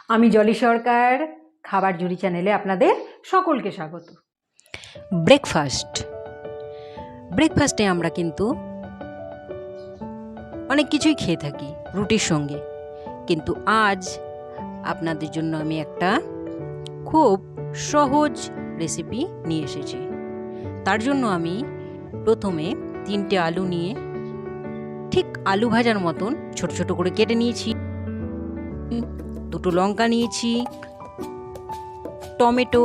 আমি জলি সরকার, খাবার জুড়ি চ্যানেলে আপনাদের সকলকে স্বাগত। ব্রেকফাস্টে আমরা কিন্তু অনেক কিছুই খেয়ে থাকি রুটির সঙ্গে, কিন্তু আজ আপনাদের জন্য আমি একটা খুব সহজ রেসিপি নিয়ে এসেছি। তার জন্য আমি প্রথমে 3টে আলু নিয়ে ঠিক আলু ভাজার মতন ছোট ছোট করে কেটে নিয়েছি, 2টো লঙ্কা নিয়েছি, টমেটো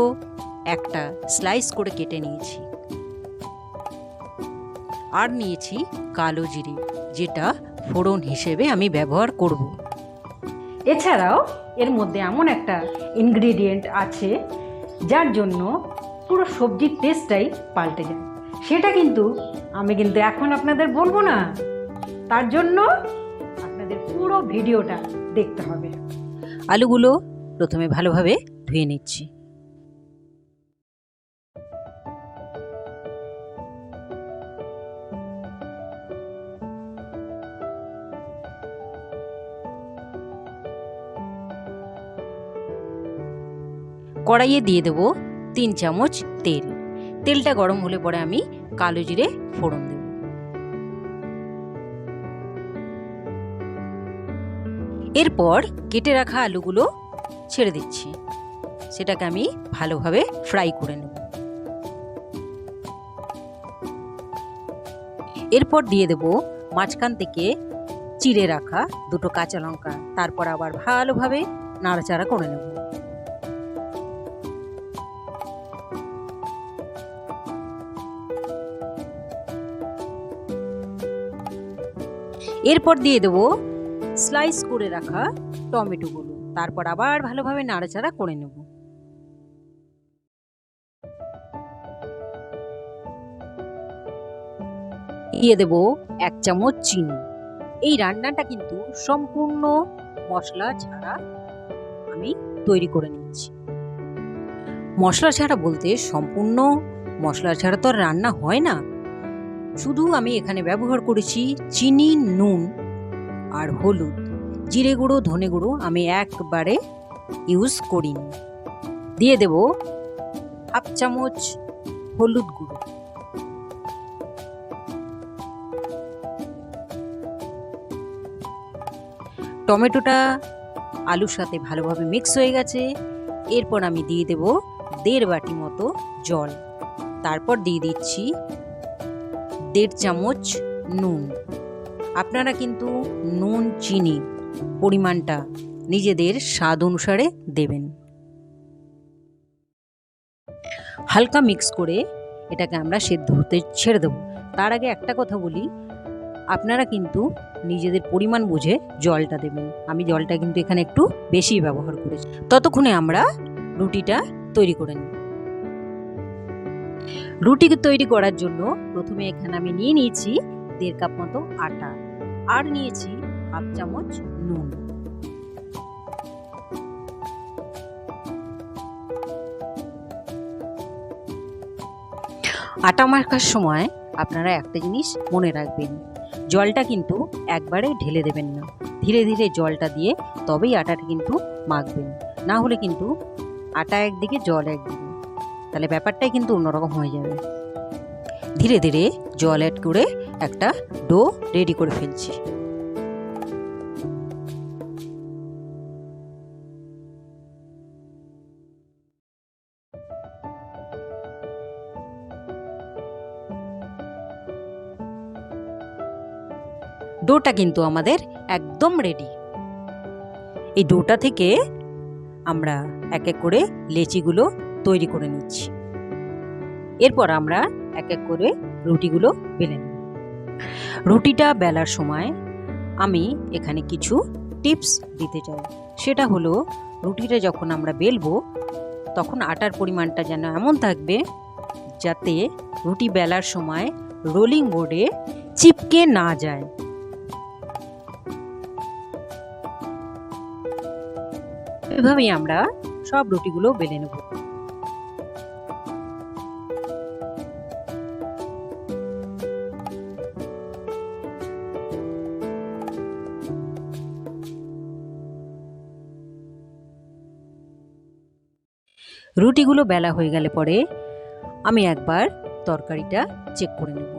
একটা স্লাইস করে কেটে নিয়েছি, আর নিয়েছি কালো জিরে, যেটা ফোড়ন হিসেবে আমি ব্যবহার করব। এছাড়াও এর মধ্যে এমন একটা ইনগ্রিডিয়েন্ট আছে যার জন্য পুরো সবজির টেস্টটাই পাল্টে যায়। সেটা কিন্তু আমি এখন আপনাদের বলবো না, তার জন্য আপনাদের পুরো ভিডিওটা দেখতে হবে। আলুগুলো প্রথমে ভালোভাবে ধুয়ে নিচ্ছি। কড়াইয়ে দিয়ে দেব 3 চামচ তেল। তেলটা গরম হলে পরে আমি কালো জিরে ফোড়ন দেব। এরপর কেটে রাখা আলুগুলো ছেড়ে দিচ্ছি, সেটাকে আমি ভালোভাবে ফ্রাই করে নেব। এরপর দিয়ে দেব মাঝখান থেকে চিড়ে রাখা 2টো কাঁচা লঙ্কা, তারপর আবার ভালোভাবে নাড়াচাড়া করে নেব। এরপর দিয়ে দেব স্লাইস করে রাখা টমেটোগুলো, তারপর আবার ভালোভাবে নাড়াচাড়া করে নেব। দিয়ে দেব 1 চামচ চিনি। এই রান্নাটা কিন্তু সম্পূর্ণ মশলা ছাড়া আমি তৈরি করে নিচ্ছি। মশলা ছাড়া বলতে সম্পূর্ণ মশলা ছাড়া তো আর রান্না হয় না। শুধু আমি এখানে ব্যবহার করেছি চিনি, নুন আর হলুদ। জিরে গুঁড়ো, ধনে গুঁড়ো আমি একবারে ইউজ করিনি। দিয়ে দেব 1/2 চামচ হলুদ গুঁড়ো। টমেটোটা আলুর সাথে ভালোভাবে মিক্স হয়ে গেছে। এরপর আমি দিয়ে দেব 1.5 বাটি মতো জল। তারপর দিয়ে দিচ্ছি 1.5 চামচ নুন। আপনারা কিন্তু নুন চিনি পরিমাণটা নিজেদের স্বাদ অনুসারে দেবেন। হালকা মিক্স করে এটাকে আমরা সেদ্ধ হতে ছেড়ে দেব। তার আগে একটা কথা বলি, আপনারা কিন্তু নিজেদের পরিমাণ বুঝে জলটা দেবেন। আমি জলটা কিন্তু এখানে একটু বেশি ব্যবহার করেছি। ততক্ষণে আমরা রুটিটা তৈরি করে নিই। রুটি তৈরি করার জন্য প্রথমে এখানে আমি নিয়ে নিয়েছি 1.5 কাপ মতো আটা, আর নিয়েছি 1/2 চামচ নুন। আটা মাখার সময় আপনারা একটা জিনিস মনে রাখবেন, জলটা কিন্তু একবারে ঢেলে দেবেন না, ধীরে ধীরে জলটা দিয়ে তবেই আটাটা কিন্তু মাখবেন। না হলে কিন্তু আটা একদিকে জল একদিকে, তাহলে ব্যাপারটাই কিন্তু অন্যরকম হয়ে যাবে। ধীরে ধীরে জল অ্যাড করে একটা ডো রেডি করে ফেলছি। ডোটা কিন্তু আমাদের একদম রেডি। এই ডোটা থেকে আমরা এক এক করে লেচিগুলো তৈরি করে নিচ্ছি। এরপর আমরা এক এক করে রুটিগুলো বেলে নেব। রুটিটা বেলার সময় আমি এখানে কিছু টিপস দিতে চাই। সেটা হলো, রুটিটা যখন আমরা বেলবো তখন আটার পরিমাণটা যেন এমন থাকবে যাতে রুটি বেলার সময় রোলিং বোর্ডে চিপকে না যায়। এভাবেই আমরা সব রুটিগুলো বেলে নেব। রুটিগুলো বেলা হয়ে গেলে পরে আমি একবার তরকারিটা চেক করে নেব।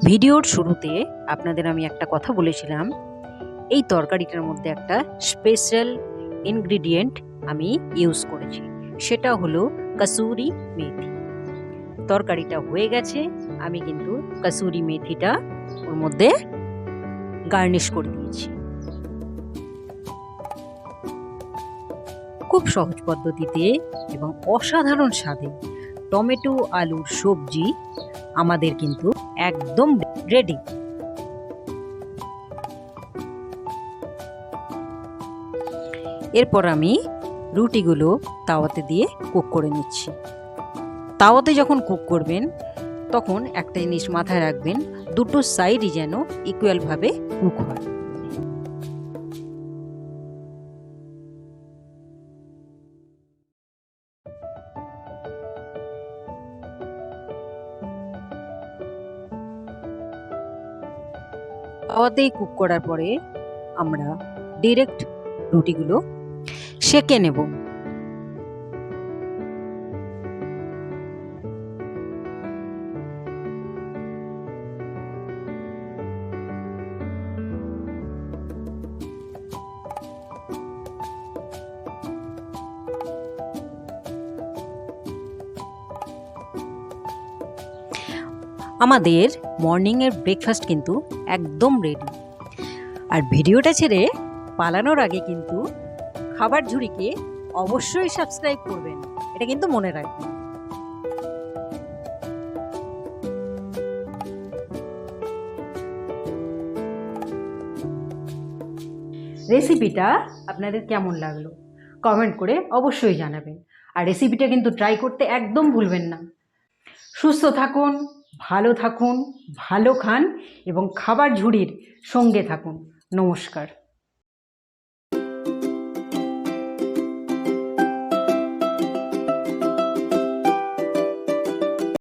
ভিডিওর শুরুতে আপনাদের আমি একটা কথা বলেছিলাম, এই তরকারিটার মধ্যে একটা স্পেশাল ইনগ্রিডিয়েন্ট আমি ইউজ করেছি, সেটা হলো কসুরি মেথি। তরকারিটা হয়ে গেছে, আমি কিন্তু কসুরি মেথিটা ওর মধ্যে গার্নিশ করে দিয়েছি। খুব সহজ পদ্ধতিতে এবং অসাধারণ স্বাদে টমেটো আলুর সবজি আমাদের কিন্তু একদম রেডি। এরপর আমি রুটিগুলো তাওয়াতে দিয়ে কুক করে নিচ্ছি। তাওয়াতে যখন কুক করবেন তখন একটা জিনিস মাথায় রাখবেন, দুটো সাইডই যেন ইকুয়ালভাবে কুক হয়। তাওয়াতেই কুক করার পরে আমরা ডিরেক্ট রুটিগুলো সেঁকে নেব। আমাদের মর্নিংয়ের ব্রেকফাস্ট কিন্তু একদম রেডি। আর ভিডিওটা ছেড়ে পালানোর আগে কিন্তু খাবার ঝুড়িকে অবশ্যই সাবস্ক্রাইব করবেন, এটা কিন্তু মনে রাখবেন। রেসিপিটা আপনাদের কেমন লাগলো কমেন্ট করে অবশ্যই জানাবেন। আর রেসিপিটা কিন্তু ট্রাই করতে একদম ভুলবেন না। সুস্থ থাকুন, ভালো থাকুন, ভালো খান এবং খাবার ঝুড়ির সঙ্গে থাকুন। নমস্কার।